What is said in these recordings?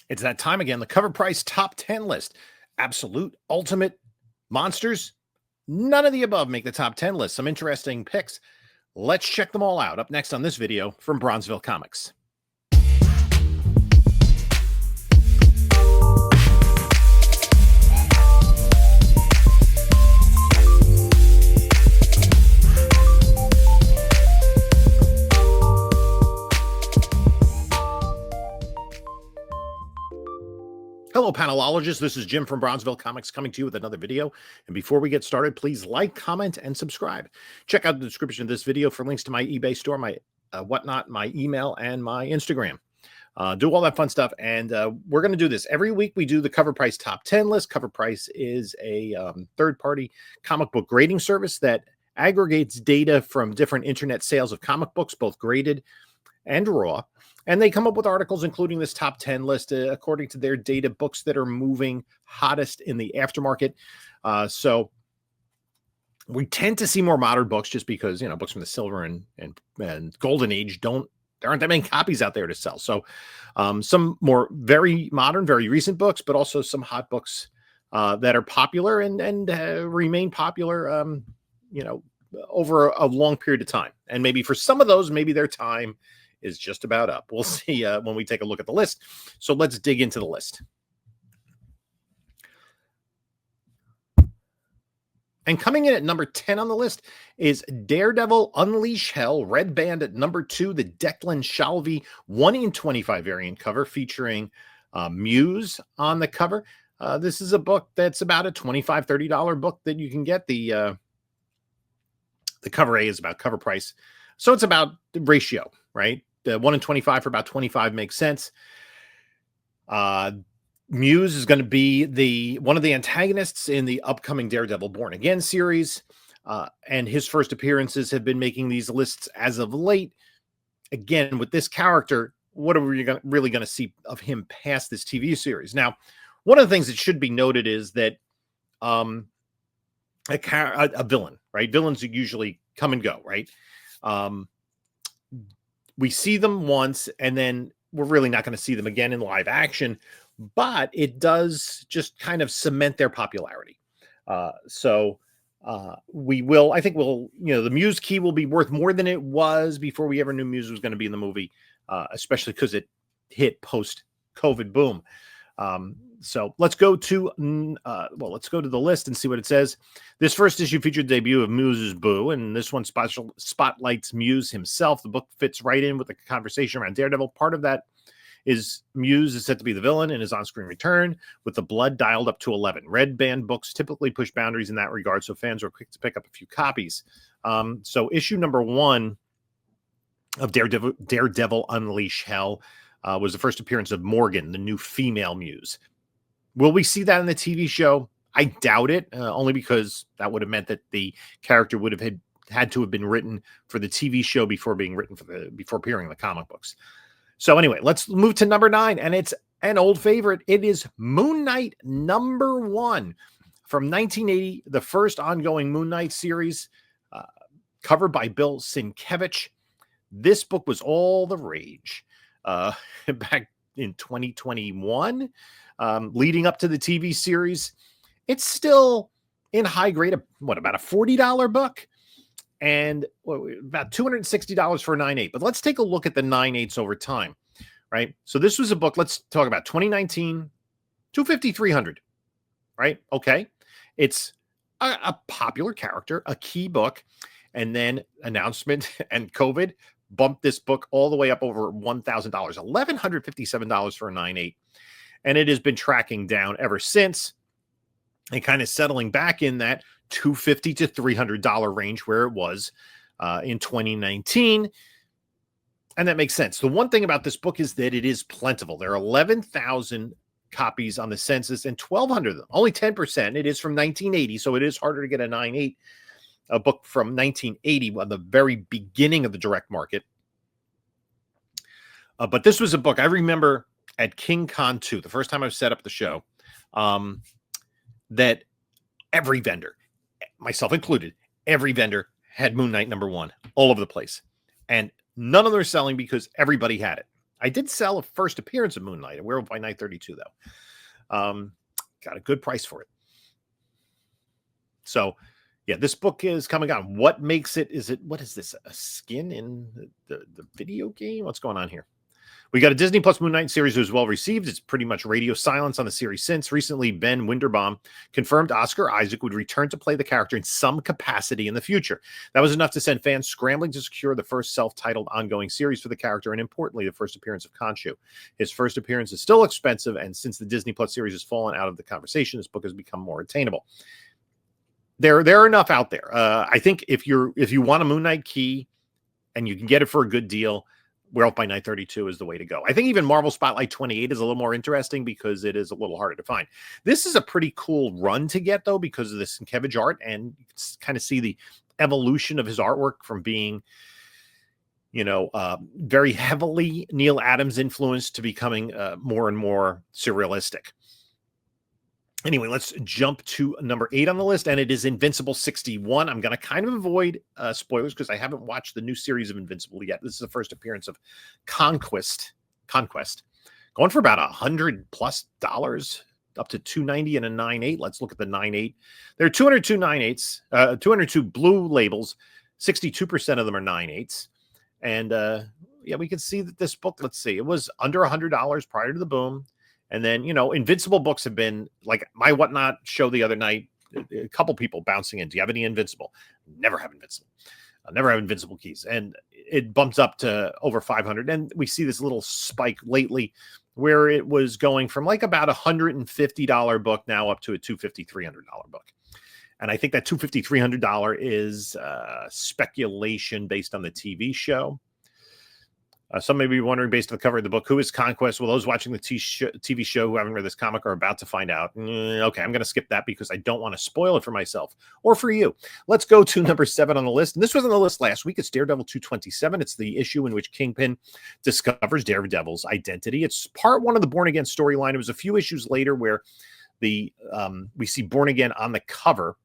It's that time again, the Covrprice top 10 list. Absolute, ultimate monsters. None of the above make the top 10 list. Some interesting picks. Let's check them all out. Up next on this video from Bronzeville Comics. Hello, panelologists. This is Jim from Bronzeville Comics coming to you with another video. And before we get started, please like, comment, and subscribe. Check out the description of this video for links to my eBay store, my whatnot, my email, and my Instagram. Do all that fun stuff. And we're going to do this. Every week we do the Covrprice top 10 list. Covrprice is a third-party comic book grading service that aggregates data from different internet sales of comic books, both graded and raw. And they come up with articles, including this top 10 list, according to their data, books that are moving hottest in the aftermarket. So we tend to see more modern books just because, you know, books from the silver and golden age there aren't that many copies out there to sell. So some more very modern, very recent books, but also some hot books that are popular and remain popular, you know, over a long period of time. And maybe for some of those, maybe their time is just about up. We'll see when we take a look at the list. So let's dig into the list. And coming in at number 10 on the list is Daredevil Unleash Hell, Red Band at number 2, the Declan Shalvey 1-in-25 variant cover featuring Muse on the cover. This is a book that's about a $25, $30 book that you can get. The cover A is about Covrprice. So it's about the ratio, right? The 1-in-25 for about 25 makes sense. Muse is going to be one of the antagonists in the upcoming Daredevil Born Again series. And his first appearances have been making these lists as of late. Again, with this character, what are we really going to see of him past this TV series? Now, one of the things that should be noted is that a villain, right? Villains usually come and go, right? We see them once, and then we're really not going to see them again in live action, but it does just kind of cement their popularity. I think we'll, you know, the Muse key will be worth more than it was before we ever knew Muse was going to be in the movie, especially because it hit post-COVID boom. So let's go to the list and see what it says. This first issue featured the debut of Muse's Boo, and this one spotlights Muse himself. The book fits right in with the conversation around Daredevil. Part of that is Muse is set to be the villain in his on-screen return, with the blood dialed up to 11. Red Band books typically push boundaries in that regard, so fans were quick to pick up a few copies. So issue number 1 of Daredevil Unleash Hell was the first appearance of Morgan, the new female Muse. Will we see that in the TV show? I doubt it, only because that would have meant that the character would have had to have been written for the TV show before being written before appearing in the comic books. So anyway, let's move to number 9, and it's an old favorite. It is Moon Knight number 1 from 1980, the first ongoing Moon Knight series, covered by Bill Sienkiewicz. This book was all the rage back in 2021. Leading up to the TV series. It's still in high grade, about a $40 book, and about $260 for a 9/8. But let's take a look at the 9/8s over time, right? So this was a book, let's talk about 2019, $250, $300, right? Okay. It's a popular character, a key book, and then announcement and COVID bumped this book all the way up over $1,000, $1,157 for a 9/8. And it has been tracking down ever since and kind of settling back in that $250 to $300 range where it was in 2019. And that makes sense. The one thing about this book is that it is plentiful. There are 11,000 copies on the census and 1,200 of them, only 10%. It is from 1980, so it is harder to get a 9/8, a book from 1980, the very beginning of the direct market. But this was a book I remember at King Con 2, the first time I set up the show, that every vendor, myself included, every vendor had Moon Knight number 1 all over the place. And none of them are selling because everybody had it. I did sell a first appearance of Moon Knight, a Werewolf by Night 32, though. Got a good price for it. So, yeah, this book is coming on. What makes it? What is this? A skin in the video game? What's going on here? We got a Disney Plus Moon Knight series that was well received. It's pretty much radio silence on the series since. Recently, Ben Winderbaum confirmed Oscar Isaac would return to play the character in some capacity in the future. That was enough to send fans scrambling to secure the first self-titled ongoing series for the character, and importantly, the first appearance of Khonshu. His first appearance is still expensive, and since the Disney Plus series has fallen out of the conversation, this book has become more attainable. There are enough out there. I think if you want a Moon Knight key and you can get it for a good deal, Werewolf by Night 32 is the way to go. I think even Marvel Spotlight 28 is a little more interesting because it is a little harder to find. This is a pretty cool run to get, though, because of the Sienkiewicz art, and you can kind of see the evolution of his artwork from being, very heavily Neil Adams influenced to becoming more and more surrealistic. Anyway, let's jump to number 8 on the list, and it is Invincible 61. I'm going to kind of avoid spoilers because I haven't watched the new series of Invincible yet. This is the first appearance of Conquest, going for about $100+ up to $290 and a 9.8. Let's look at the 9.8. There are 202 9.8s, 202 blue labels. 62% of them are 9.8s, and we can see that this book. Let's see, it was under $100 prior to the boom. And then, Invincible books have been like my Whatnot show the other night. A couple people bouncing in. Do you have any Invincible? Never have Invincible. Never have Invincible keys. And it bumps up to over 500. And we see this little spike lately where it was going from like about $150 book now up to a $250, $300 book. And I think that $250, $300 is speculation based on the TV show. Some may be wondering, based on the cover of the book, who is Conquest? Well, those watching the TV show who haven't read this comic are about to find out. Okay, I'm going to skip that because I don't want to spoil it for myself or for you. Let's go to number 7 on the list. And this was on the list last week. It's Daredevil 227. It's the issue in which Kingpin discovers Daredevil's identity. It's part 1 of the Born Again storyline. It was a few issues later where we see Born Again on the cover.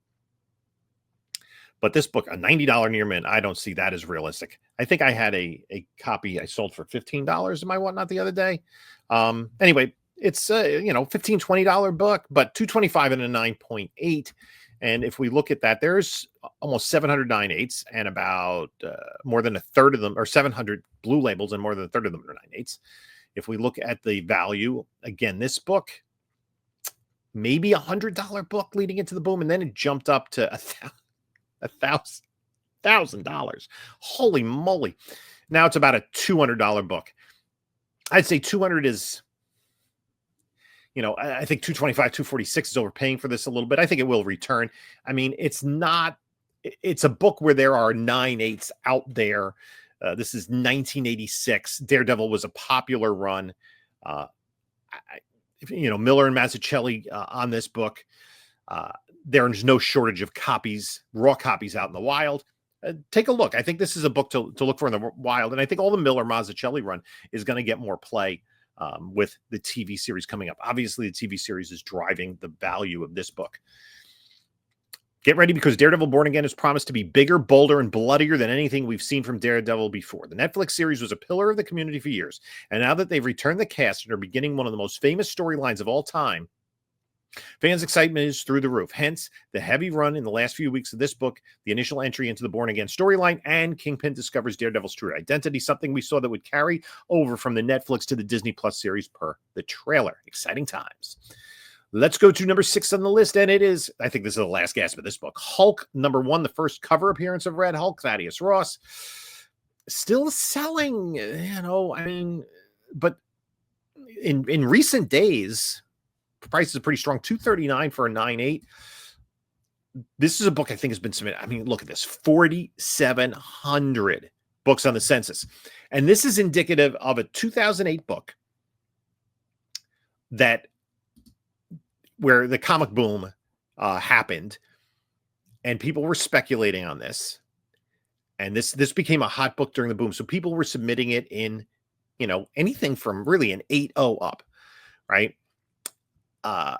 But this book, a $90 near mint, I don't see that as realistic. I think I had a copy I sold for $15 in my Whatnot the other day. Anyway, it's $15, $20 book, but $225 and a 9.8. And if we look at that, there's almost 700 9.8s and about more than a third of them, or 700 blue labels, and more than a third of them are 9.8s. If we look at the value, again, this book, maybe $100 book leading into the boom, and then it jumped up to $1,000. Holy moly. Now it's about a $200 book. I'd say 200 is, I think 225, 246 is overpaying for this a little bit. I think it will return. I mean, it's a book where there are 9.8s out there. This is 1986. Daredevil was a popular run. Miller and Mazzucchelli on this book. There's no shortage of copies, raw copies out in the wild. Take a look. I think this is a book to look for in the wild. And I think all the Miller Mazzucchelli run is going to get more play with the TV series coming up. Obviously, the TV series is driving the value of this book. Get ready, because Daredevil Born Again is promised to be bigger, bolder, and bloodier than anything we've seen from Daredevil before. The Netflix series was a pillar of the community for years. And now that they've returned the cast and are beginning one of the most famous storylines of all time, fans' excitement is through the roof. Hence, the heavy run in the last few weeks of this book, the initial entry into the Born Again storyline, and Kingpin discovers Daredevil's true identity, something we saw that would carry over from the Netflix to the Disney Plus series per the trailer. Exciting times. Let's go to number 6 on the list, and it is, I think this is the last gasp of this book, Hulk number 1, the first cover appearance of Red Hulk, Thaddeus Ross. Still selling, but in recent days, price is pretty strong. $239 for a 9.8. This is a book I think has been submitted. I mean, look at this, 4,700 books on the census. And this is indicative of a 2008 book where the comic boom happened, and people were speculating on this. And this became a hot book during the boom. So people were submitting it in, anything from really an 8.0 up, right? The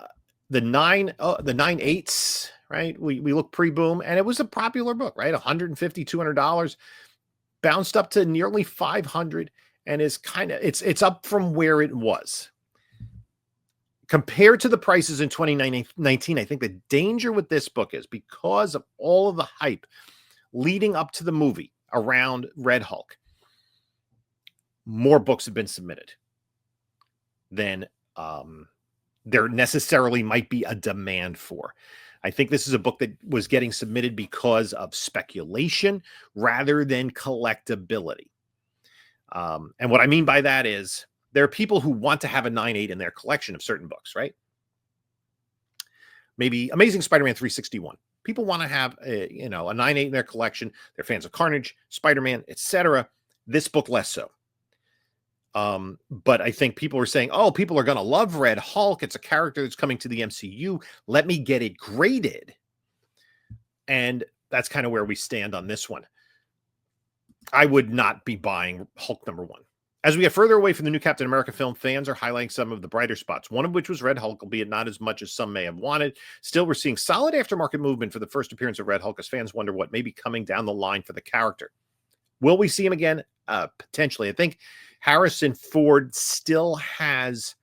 9.8s, right? We look pre-boom, and it was a popular book, right? $150, $200, bounced up to nearly 500. and is kind of it's up from where it was. Compared to the prices in 2019, I think the danger with this book is because of all of the hype leading up to the movie around Red Hulk, more books have been submitted than there necessarily might be a demand for. I think this is a book that was getting submitted because of speculation rather than collectability. And what I mean by that is there are people who want to have a 9.8 in their collection of certain books, right? Maybe Amazing Spider-Man 361. People want to have a 9.8 in their collection. They're fans of Carnage, Spider-Man, etc. This book less so. But I think people are saying, oh, people are going to love Red Hulk. It's a character that's coming to the MCU. Let me get it graded. And that's kind of where we stand on this one. I would not be buying Hulk #1. As we get further away from the new Captain America film, fans are highlighting some of the brighter spots, one of which was Red Hulk, albeit not as much as some may have wanted. Still, we're seeing solid aftermarket movement for the first appearance of Red Hulk as fans wonder what may be coming down the line for the character. Will we see him again? Potentially. I think Harrison Ford still has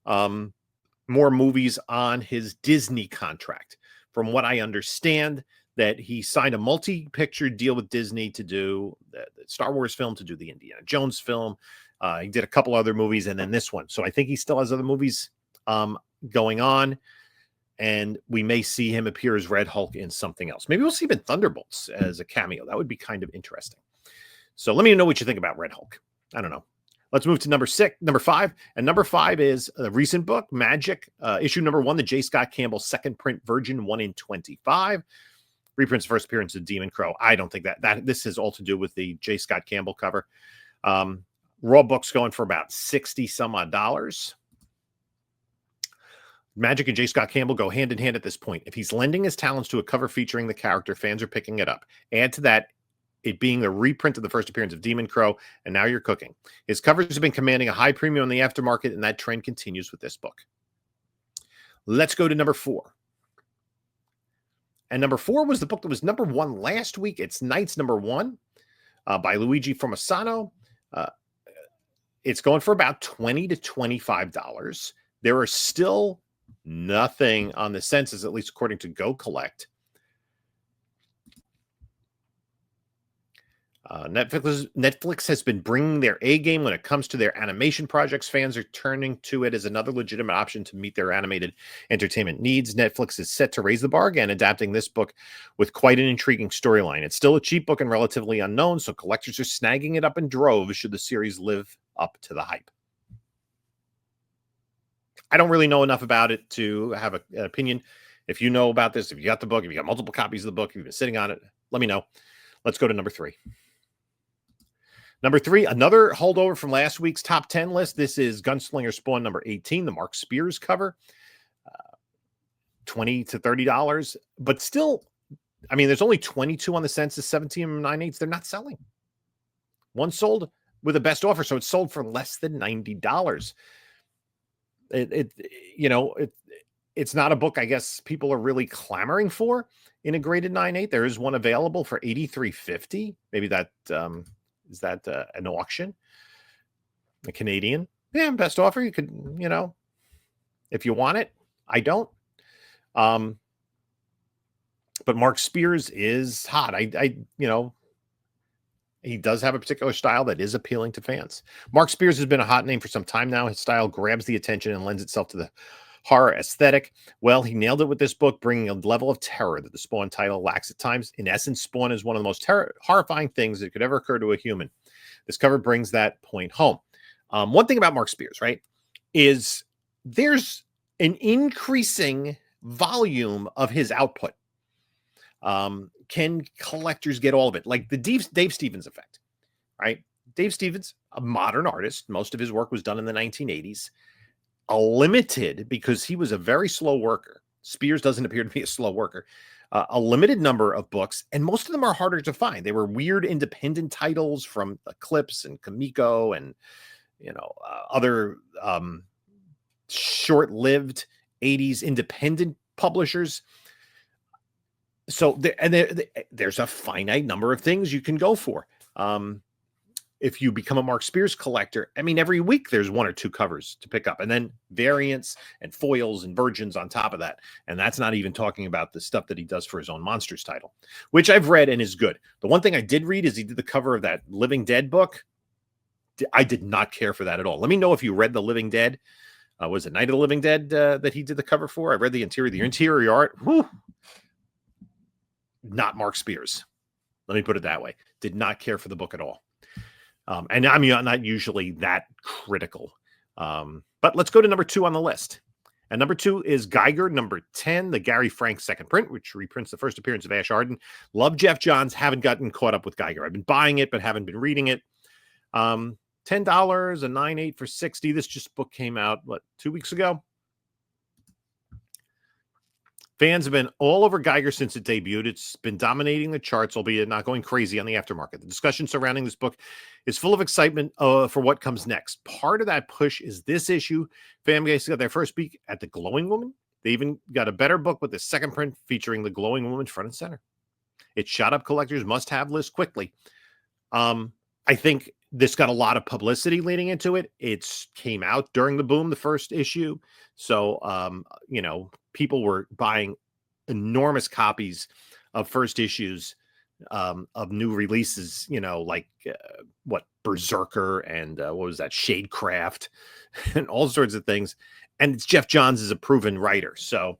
more movies on his Disney contract. From what I understand, that he signed a multi-picture deal with Disney to do the Star Wars film, to do the Indiana Jones film. He did a couple other movies and then this one. So I think he still has other movies going on. And we may see him appear as Red Hulk in something else. Maybe we'll see him in Thunderbolts as a cameo. That would be kind of interesting. So let me know what you think about Red Hulk. I don't know. Let's move to number 5. And number 5 is a recent book, Magic, issue #1, the J. Scott Campbell second print version, 1 in 25. Reprint's first appearance of Demon Crow. I don't think that this has all to do with the J. Scott Campbell cover. Raw book's going for about $60 some odd. Magic and J. Scott Campbell go hand in hand at this point. If he's lending his talents to a cover featuring the character, fans are picking it up. Add to that it being the reprint of the first appearance of Demon Crow, and now you're cooking. His covers have been commanding a high premium in the aftermarket, and that trend continues with this book. Let's go to number 4. And number 4 was the book that was #1 last week. It's Knights #1 by Luigi Formasano. It's going for about $20 to $25. There are still nothing on the census, at least according to Go Collect. Netflix has been bringing their A game when it comes to their animation projects. Fans are turning to it as another legitimate option to meet their animated entertainment needs. Netflix is set to raise the bar again, adapting this book with quite an intriguing storyline. It's still a cheap book and relatively unknown, so collectors are snagging it up in droves should the series live up to the hype. I don't really know enough about it to have an opinion. If you know about this, if you got the book, if you got multiple copies of the book, if you've been sitting on it, let me know. Let's go to number 3. Number 3, another holdover from last week's top 10 list. This is Gunslinger Spawn number 18, the Mark Spears cover. $20 to $30. But still, I mean, there's only 22 on the census, 17 9/8. They're not selling. One sold with a best offer, so it's sold for less than $90. It's not a book I guess people are really clamoring for in a graded 9.8. There is one available for $83.50. Maybe that is that an auction? A Canadian? Yeah, best offer. You could, if you want it. I don't. But Mark Spears is hot. He does have a particular style that is appealing to fans. Mark Spears has been a hot name for some time now. His style grabs the attention and lends itself to the horror aesthetic. Well, he nailed it with this book, bringing a level of terror that the Spawn title lacks at times. In essence, Spawn is one of the most horrifying things that could ever occur to a human. This cover brings that point home. One thing about Mark Spears, right, is there's an increasing volume of his output. Can collectors get all of it? Like the Dave Stevens effect, right? Dave Stevens, a modern artist. Most of his work was done in the 1980s. A limited, because he was a very slow worker. Spears doesn't appear to be a slow worker. A limited number of books, and most of them are harder to find. They were weird independent titles from Eclipse and Kamiko and, other short-lived 80s independent publishers. So there's a finite number of things you can go for. if you become a Mark Spears collector, I mean, every week there's 1 or 2 covers to pick up, and then variants and foils and virgins on top of that. And that's not even talking about the stuff that he does for his own Monsters title, which I've read and is good. The one thing I did read is he did the cover of that Living Dead book. I did not care for that at all. Let me know if you read The Living Dead. Was it Night of the Living Dead that he did the cover for? I read the interior. The interior art, whew, not Mark Spears. Let me put it that way. Did not care for the book at all. And I'm not usually that critical. But let's go to number 2 on the list. And number 2 is Geiger, number 10, the Gary Frank second print, which reprints the first appearance of Ash Arden. Love Jeff Johns. Haven't gotten caught up with Geiger. I've been buying it, but haven't been reading it. $10, a 9.8 for 60. This book came out, 2 weeks ago? Fans have been all over Geiger since it debuted. It's been dominating the charts, albeit not going crazy on the aftermarket. The discussion surrounding this book is full of excitement for what comes next. Part of that push is this issue. Fan base got their first peek at the Glowing Woman. They even got a better book with the second print featuring the Glowing Woman front and center. It shot up collectors' must-have list quickly. I think this got a lot of publicity leading into it. It came out during the boom, the first issue. So, people were buying enormous copies of first issues of new releases, like Berserker and what was that, Shadecraft and all sorts of things. And it's Jeff Johns is a proven writer. So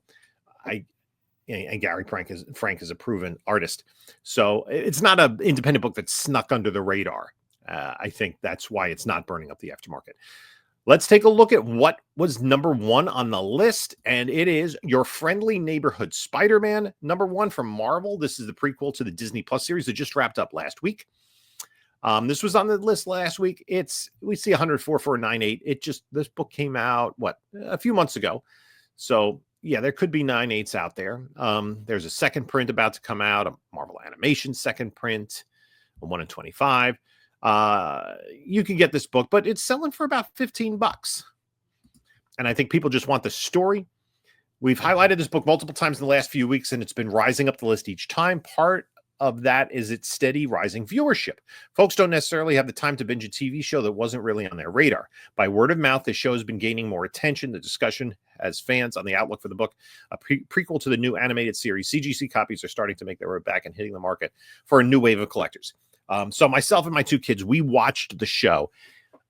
and Gary Frank is a proven artist. So it's not an independent book that snuck under the radar. I think that's why it's not burning up the aftermarket. Let's take a look at what was number 1 on the list, and it is Your Friendly Neighborhood Spider-Man, number 1 from Marvel. This is the prequel to the Disney Plus series that just wrapped up last week. This was on the list last week. We see 104 for a 9.8. This book came out, a few months ago. So, yeah, there could be 9.8s out there. There's a second print about to come out, a Marvel Animation second print, a 1 in 25. You can get this book, but it's selling for about $15. And I think people just want the story. We've highlighted this book multiple times in the last few weeks, and it's been rising up the list each time. Part of that is its steady rising viewership. Folks don't necessarily have the time to binge a TV show that wasn't really on their radar. By word of mouth, this show has been gaining more attention. The discussion as fans on the outlook for the book, a prequel to the new animated series. CGC copies are starting to make their way back and hitting the market for a new wave of collectors. So myself and my 2 kids, we watched the show.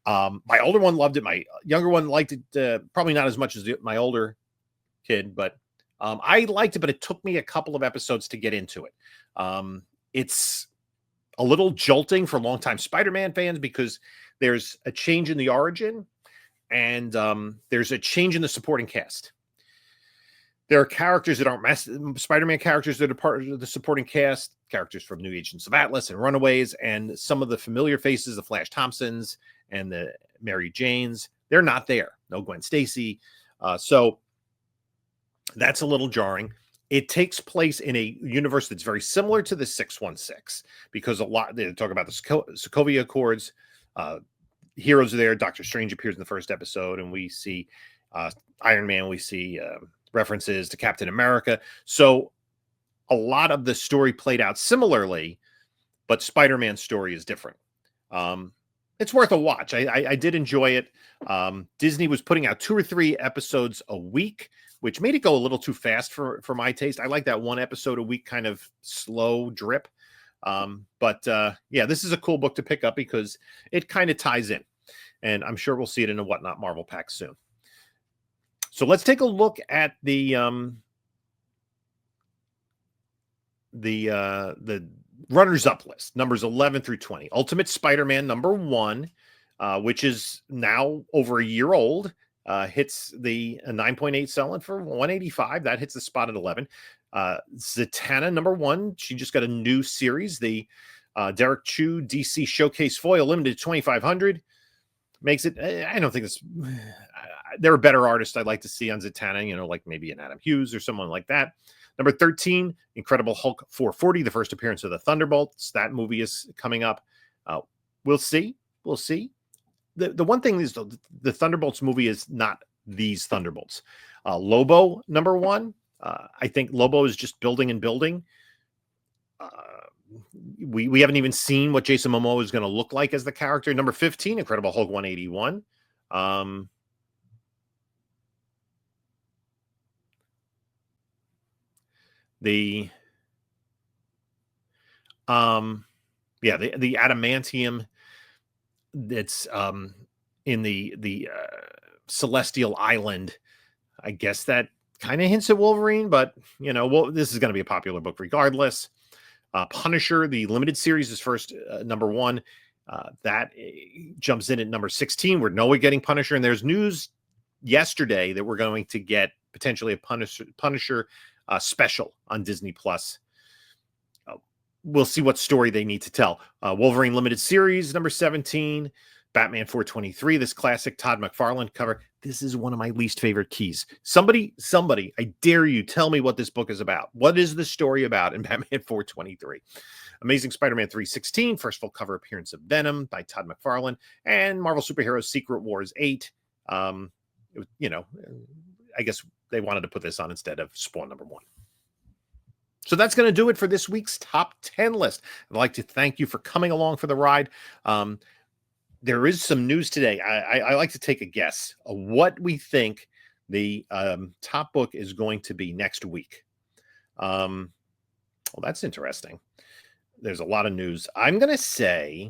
My older one loved it. My younger one liked it, probably not as much as my older kid, but I liked it, but it took me a couple of episodes to get into it. It's a little jolting for longtime Spider-Man fans because there's a change in the origin and there's a change in the supporting cast. There are characters that aren't Spider-Man characters that are part of the supporting cast, characters from New Agents of Atlas and Runaways, and some of the familiar faces, the Flash Thompsons and the Mary Janes, they're not there. No Gwen Stacy. So that's a little jarring. It takes place in a universe that's very similar to the 616 because they talk about the Sokovia Accords. Heroes are there. Doctor Strange appears in the first episode, and we see Iron Man. We see references to Captain America. So a lot of the story played out similarly, but Spider-Man's story is different. It's worth a watch. I did enjoy it. Disney was putting out 2 or 3 episodes a week, which made it go a little too fast for my taste. I like that 1 episode a week kind of slow drip. But this is a cool book to pick up because it kind of ties in. And I'm sure we'll see it in a Whatnot Marvel pack soon. So let's take a look at the runners-up list, numbers 11 through 20. Ultimate Spider-Man number 1, which is now over a year old, hits the 9.8 selling for $185. That hits the spot at 11. Zatanna number 1, she just got a new series, the Derek Chu DC Showcase Foil Limited 2500. Makes it, I don't think it's, there are better artists I'd like to see on Zatanna, like maybe an Adam Hughes or someone like that. Number 13, Incredible Hulk 440, the first appearance of the Thunderbolts. That movie is coming up. We'll see. We'll see. The one thing is the Thunderbolts movie is not these Thunderbolts. Lobo, number 1. I think Lobo is just building and building. we haven't even seen what Jason Momoa is going to look like as the character. Number 15, Incredible Hulk 181. The adamantium that's in the celestial island. I guess that kind of hints at Wolverine, but well, this is going to be a popular book regardless. Punisher, the limited series, is first number 1. That jumps in at number 16. We're getting Punisher, and there's news yesterday that we're going to get potentially a Punisher special on Disney Plus. We'll see what story they need to tell. Wolverine limited series, number 17. Batman 423, this classic Todd McFarlane cover. This is one of my least favorite keys. Somebody, I dare you, tell me what this book is about. What is the story about in Batman 423? Amazing Spider-Man 316, first full cover appearance of Venom by Todd McFarlane, and Marvel Superheroes Secret Wars 8. I guess they wanted to put this on instead of Spawn number 1. So that's going to do it for this week's top 10 list. I'd like to thank you for coming along for the ride. There is some news today. I like to take a guess of what we think the top book is going to be next week. Well, that's interesting. There's a lot of news. I'm going to say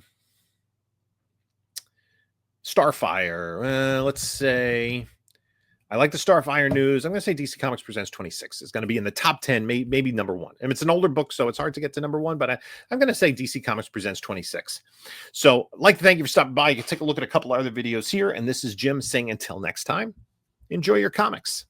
Starfire. Let's say I like the Starfire news. I'm going to say DC Comics Presents 26 is going to be in the top 10, maybe number 1. And it's an older book, so it's hard to get to number 1, but I'm going to say DC Comics Presents 26. So I'd like to thank you for stopping by. You can take a look at a couple other videos here. And this is Jim saying until next time, enjoy your comics.